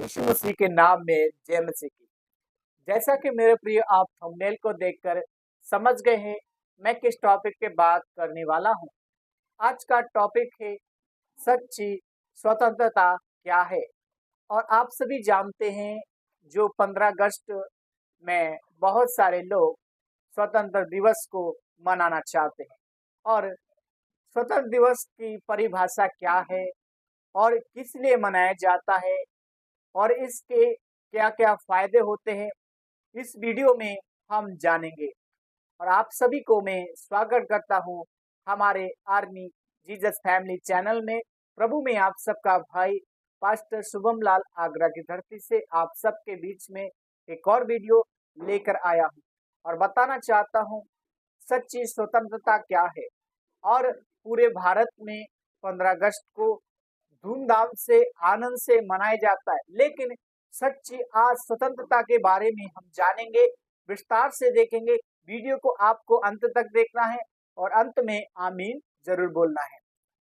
यीशु मसीह के नाम में जय मसीह की। जैसा कि मेरे प्रिय आप थंबनेल को देखकर समझ गए हैं, मैं किस टॉपिक पे बात करने वाला हूँ। आज का टॉपिक है सच्ची स्वतंत्रता क्या है। और आप सभी जानते हैं जो 15 अगस्त में बहुत सारे लोग स्वतंत्र दिवस को मनाना चाहते हैं। और स्वतंत्र दिवस की परिभाषा क्या है और किस लिए मनाया जाता है और इसके क्या-क्या फायदे होते हैं, इस वीडियो में हम जानेंगे। और आप सभी को मैं स्वागत करता हूँ हमारे आर्मी जीसस फैमिली चैनल में। प्रभु में आप सबका भाई पास्टर शुभम लाल आगरा की धरती से आप सबके बीच में एक और वीडियो लेकर आया हूँ और बताना चाहता हूँ सच्ची स्वतंत्रता क्या है। और पूरे भारत में 15 अगस्त को धूमधाम से आनंद से मनाया जाता है, लेकिन सच्ची आज स्वतंत्रता के बारे में हम जानेंगे, विस्तार से देखेंगे। वीडियो को आपको अंत तक देखना है और अंत में आमीन जरूर बोलना है।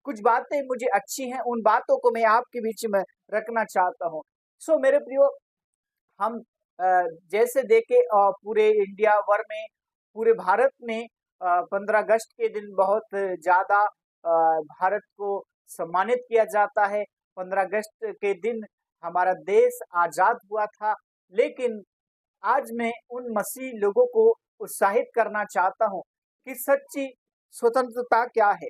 कुछ बातें मुझे अच्छी हैं, उन बातों को मैं आपके बीच में रखना चाहता हूँ। सो मेरे प्रियो, हम जैसे देखे पूरे इंडिया भर में, पूरे भारत में 15 अगस्त के दिन बहुत ज्यादा भारत को सम्मानित किया जाता है। 15 अगस्त के दिन हमारा देश आजाद हुआ था, लेकिन आज मैं उन मसीह लोगों को उत्साहित करना चाहता हूं कि सच्ची स्वतंत्रता क्या है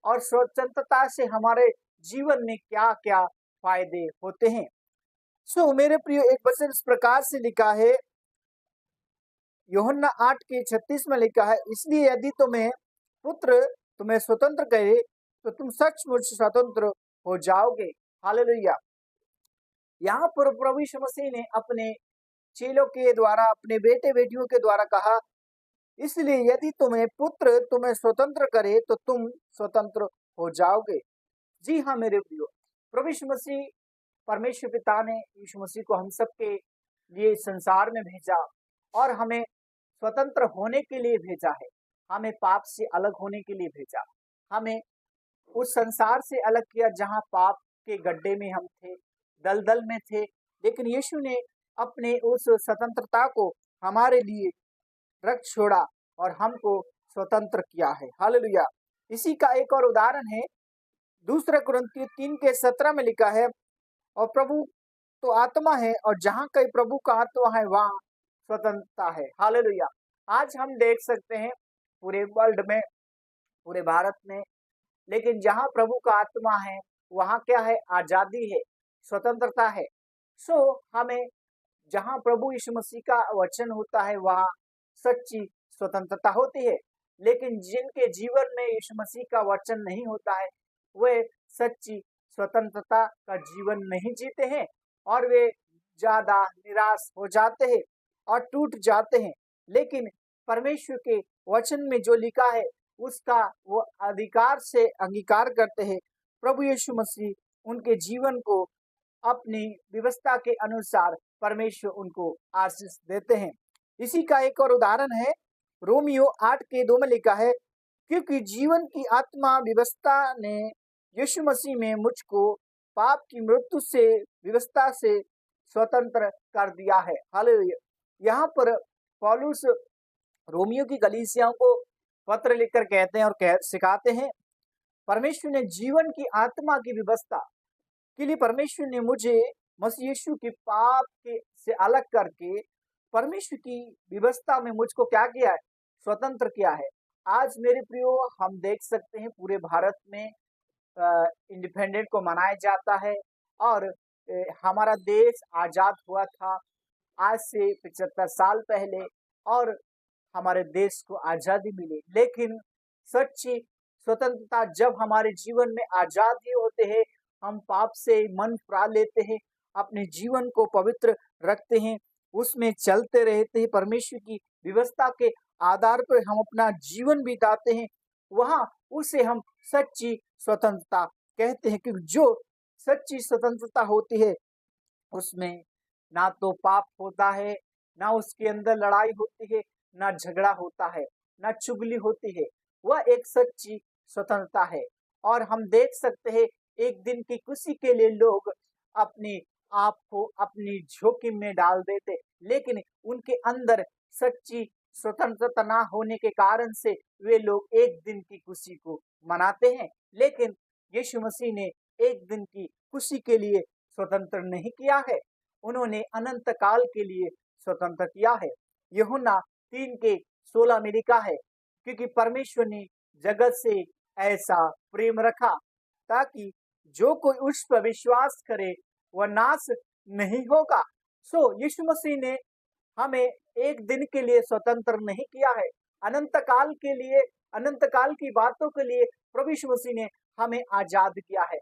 और स्वतंत्रता से हमारे जीवन में क्या-क्या फायदे होते हैं। सो मेरे प्रिय, एक वचन इस प्रकार से लिखा है, यूहन्ना 8 के 36 में लिखा है, इसलिए यदि तुम्हें पुत्र तुम्हें स्वतंत्र करे तो तुम सचमुच स्वतंत्र हो जाओगे। हालेलुया। यहाँ पर प्रभु यीशु मसीह ने अपने चेलों के द्वारा, अपने बेटे बेटियों के द्वारा कहा, इसलिए यदि तुम्हें पुत्र तुम्हें स्वतंत्र करे तो तुम स्वतंत्र हो जाओगे। जी हाँ मेरे प्रियो, प्रभु यीशु मसीह, परमेश्वर पिता ने यीशु मसीह को हम सबके लिए संसार में भेजा और हमें स्वतंत्र होने के लिए भेजा है। हमें पाप से अलग होने के लिए भेजा, हमें उस संसार से अलग किया जहां पाप के गड्ढे में हम थे, दलदल में थे, लेकिन यीशु ने अपने उस स्वतंत्रता को हमारे लिए रख छोड़ा और हमको स्वतंत्र किया है। हालेलुया। इसी का एक और उदाहरण है, दूसरे कुरिन्थियों 3 के 17 में लिखा है, और प्रभु तो आत्मा है और जहाँ कहीं प्रभु का आत्मा है वहाँ स्वतंत्रता है। हालेलुया। आज हम देख सकते हैं पूरे वर्ल्ड में, पूरे भारत में, लेकिन जहाँ प्रभु का आत्मा है वहाँ क्या है? आजादी है, स्वतंत्रता है। सो हमें जहाँ प्रभु यीशु मसीह का वचन होता है वहाँ सच्ची स्वतंत्रता होती है, लेकिन जिनके जीवन में यीशु मसीह का वचन नहीं होता है वे सच्ची स्वतंत्रता का जीवन नहीं जीते हैं और वे ज्यादा निराश हो जाते हैं और टूट जाते हैं। लेकिन परमेश्वर के वचन में जो लिखा है उसका वो अधिकार से अंगीकार करते हैं। प्रभु यीशु मसीह उनके जीवन को अपनी व्यवस्था के अनुसार परमेश्वर उनको आशीष देते हैं। इसी का एक और उदाहरण है, रोमियो 8 के 2 में लिखा है, क्योंकि जीवन की आत्मा व्यवस्था ने यीशु मसीह में मुझको पाप की मृत्यु से व्यवस्था से स्वतंत्र कर दिया है। हालेलुया। यहाँ पर पौलुस रोमियो की कलीसियाओं को पत्र लिखकर कहते हैं और सिखाते हैं, परमेश्वर ने जीवन की आत्मा की व्यवस्था के लिए परमेश्वर ने मुझे मसीह यीशु के पाप के से अलग करके परमेश्वर की व्यवस्था में मुझको क्या किया है? स्वतंत्र किया है। आज मेरे प्रियो, हम देख सकते हैं पूरे भारत में इंडिपेंडेंट को मनाया जाता है और हमारा देश आजाद हुआ था आज से 75 साल पहले और हमारे देश को आजादी मिली। लेकिन सच्ची स्वतंत्रता जब हमारे जीवन में आजादी होते हैं, हम पाप से मन फुरा लेते हैं, अपने जीवन को पवित्र रखते हैं, उसमें चलते रहते हैं, परमेश्वर की व्यवस्था के आधार पर हम अपना जीवन बिताते हैं, वहाँ उसे हम सच्ची स्वतंत्रता कहते हैं। क्योंकि जो सच्ची स्वतंत्रता होती है उसमें ना तो पाप होता है, ना उसके अंदर लड़ाई होती है, ना झगड़ा होता है, ना चुगली होती है। वह एक सच्ची स्वतंत्रता है। और हम देख सकते हैं एक दिन की खुशी के लिए लोग अपनी आपको अपनी जोखिम में डाल देते, लेकिन उनके अंदर सच्ची स्वतंत्रता ना होने के कारण से वे लोग एक दिन की खुशी को मनाते हैं। लेकिन यीशु मसीह ने एक दिन की खुशी के लिए स्वतंत्र नहीं किया है, उन्होंने अनंत काल के लिए स्वतंत्र किया है। यूहन्ना 3:16 में लिखा है, क्योंकि परमेश्वर ने जगत से ऐसा प्रेम रखा ताकि जो कोई उस पर विश्वास करे वह नाश नहीं होगा। यीशु मसीह ने हमें एक दिन के लिए स्वतंत्र नहीं किया है, अनंत काल के लिए, अनंत काल की बातों के लिए प्रभु यीशु मसीह ने हमें आजाद किया है।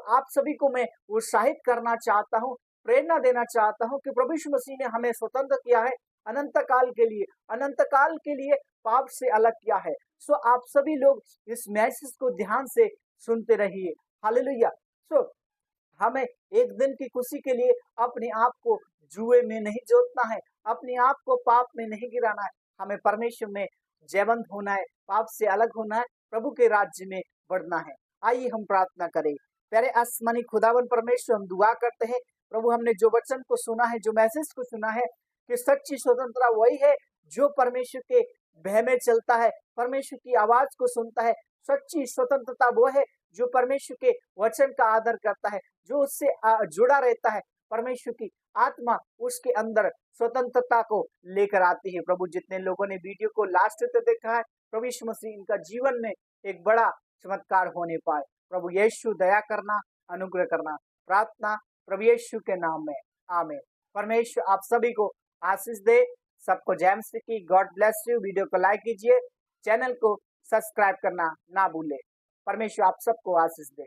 आप सभी को मैं उत्साहित करना चाहता हूँ, प्रेरणा देना चाहता हूँ कि प्रभु यीशु मसीह ने हमें स्वतंत्र किया है अनंत काल के लिए, अनंत काल के लिए पाप से अलग किया है। आप सभी लोग इस मैसेज को ध्यान से सुनते रहिए। हालेलुया। हमें एक दिन की खुशी के लिए अपने आप को जुए में नहीं जोतना है, अपने आप को पाप में नहीं गिराना है, हमें परमेश्वर में जयवंत होना है, पाप से अलग होना है, प्रभु के राज्य में बढ़ना है। आइए हम प्रार्थना करें। प्यारे आसमानी खुदावन परमेश्वर, हम दुआ करते हैं प्रभु, हमने जो वचन को सुना है, जो मैसेज को सुना है कि सच्ची स्वतंत्रता वही है जो परमेश्वर के भय में चलता है, परमेश्वर की आवाज को सुनता है। सच्ची स्वतंत्रता वो है जो परमेश्वर के वचन का आदर करता है, जो उससे जुड़ा रहता है। परमेश्वर की आत्मा उसके अंदर स्वतंत्रता को लेकर आती है। प्रभु, जितने लोगों ने वीडियो को लास्ट तक देखा है, प्रभु यीशु मसीह इनका जीवन में एक बड़ा चमत्कार होने पाए। प्रभु यीशु दया करना, अनुग्रह करना, प्रार्थना प्रभु यीशु के नाम में, आमीन। परमेश्वर आप सभी को आशीष दे। सबको जय मसीह की। God bless you. वीडियो को लाइक कीजिए, चैनल को सब्सक्राइब करना ना भूले। परमेश्वर आप सबको आशीष दे।